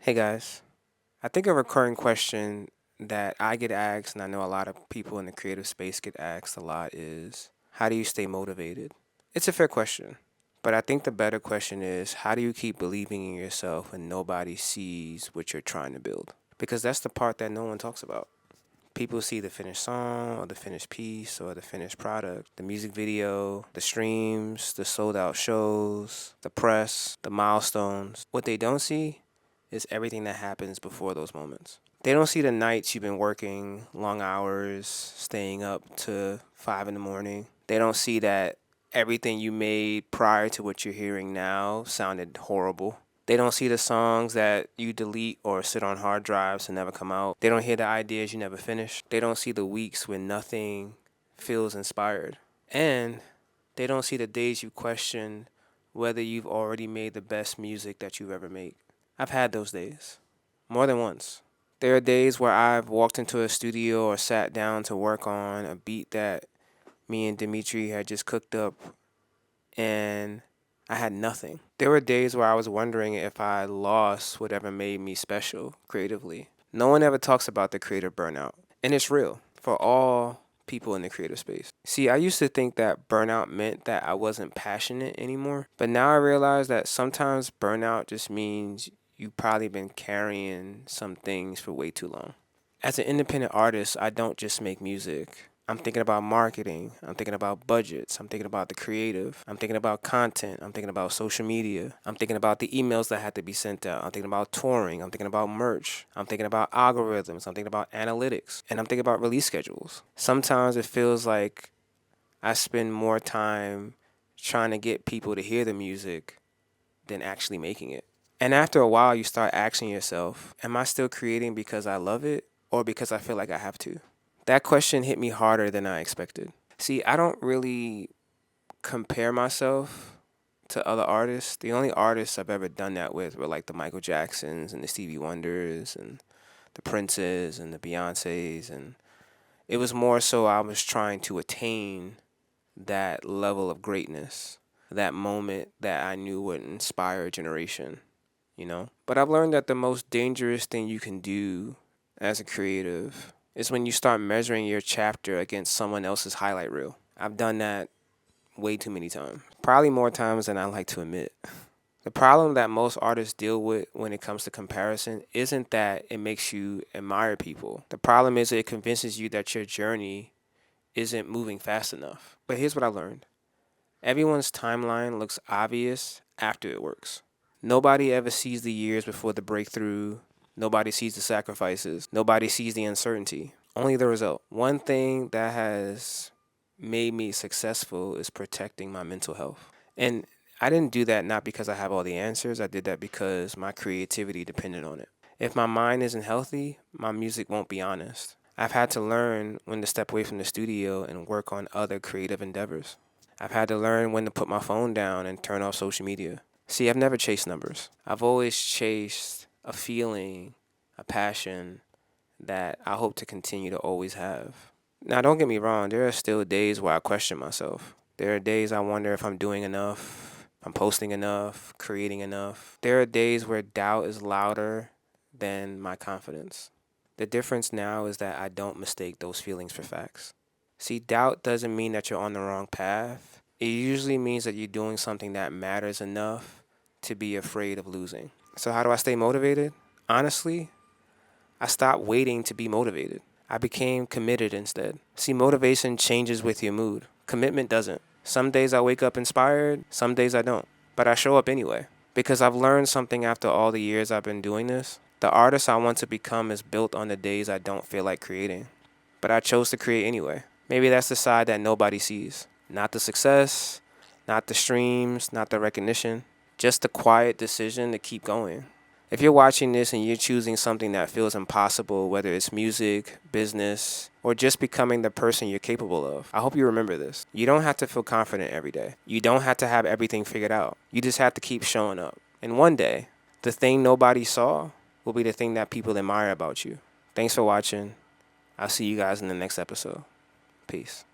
Hey guys, I think a recurring question that I get asked, and I know a lot of people in the creative space get asked a lot, is how do you stay motivated? It's a fair question, but I think the better question is how do you keep believing in yourself when nobody sees what you're trying to build? Because that's the part that no one talks about. People see the finished song or the finished piece or the finished product, the music video, the streams, the sold out shows, the press, the milestones. What they don't see is everything that happens before those moments. They don't see the nights you've been working long hours, staying up to 5 in the morning. They don't see that everything you made prior to what you're hearing now sounded horrible. They don't see the songs that you delete or sit on hard drives and never come out. They don't hear the ideas you never finish. They don't see the weeks when nothing feels inspired. And they don't see the days you question whether you've already made the best music that you've ever made. I've had those days, more than once. There are days where I've walked into a studio or sat down to work on a beat that me and Dimitri had just cooked up, and I had nothing. There were days where I was wondering if I lost whatever made me special creatively. No one ever talks about the creative burnout, and it's real for all people in the creative space. See, I used to think that burnout meant that I wasn't passionate anymore, but now I realize that sometimes burnout just means you've probably been carrying some things for way too long. As an independent artist, I don't just make music. I'm thinking about marketing. I'm thinking about budgets. I'm thinking about the creative. I'm thinking about content. I'm thinking about social media. I'm thinking about the emails that had to be sent out. I'm thinking about touring. I'm thinking about merch. I'm thinking about algorithms. I'm thinking about analytics. And I'm thinking about release schedules. Sometimes it feels like I spend more time trying to get people to hear the music than actually making it. And after a while, you start asking yourself, am I still creating because I love it or because I feel like I have to? That question hit me harder than I expected. See, I don't really compare myself to other artists. The only artists I've ever done that with were like the Michael Jacksons and the Stevie Wonders and the Princes and the Beyoncés. And it was more so I was trying to attain that level of greatness, that moment that I knew would inspire a generation. But I've learned that the most dangerous thing you can do as a creative is when you start measuring your chapter against someone else's highlight reel. I've done that way too many times, probably more times than I like to admit. The problem that most artists deal with when it comes to comparison isn't that it makes you admire people. The problem is it convinces you that your journey isn't moving fast enough. But here's what I learned. Everyone's timeline looks obvious after it works. Nobody ever sees the years before the breakthrough. Nobody sees the sacrifices. Nobody sees the uncertainty. Only the result. One thing that has made me successful is protecting my mental health. And I didn't do that not because I have all the answers. I did that because my creativity depended on it. If my mind isn't healthy, my music won't be honest. I've had to learn when to step away from the studio and work on other creative endeavors. I've had to learn when to put my phone down and turn off social media. See, I've never chased numbers. I've always chased a feeling, a passion that I hope to continue to always have. Now, don't get me wrong, there are still days where I question myself. There are days I wonder if I'm doing enough, if I'm posting enough, creating enough. There are days where doubt is louder than my confidence. The difference now is that I don't mistake those feelings for facts. See, doubt doesn't mean that you're on the wrong path. It usually means that you're doing something that matters enough to be afraid of losing. So, how do I stay motivated? Honestly, I stopped waiting to be motivated. I became committed instead. See, motivation changes with your mood. Commitment doesn't. Some days I wake up inspired, some days I don't. But I show up anyway. Because I've learned something after all the years I've been doing this. The artist I want to become is built on the days I don't feel like creating. But I chose to create anyway. Maybe that's the side that nobody sees. Not the success, not the streams, not the recognition. Just the quiet decision to keep going. If you're watching this and you're choosing something that feels impossible, whether it's music, business, or just becoming the person you're capable of, I hope you remember this. You don't have to feel confident every day. You don't have to have everything figured out. You just have to keep showing up. And one day, the thing nobody saw will be the thing that people admire about you. Thanks for watching. I'll see you guys in the next episode. Peace.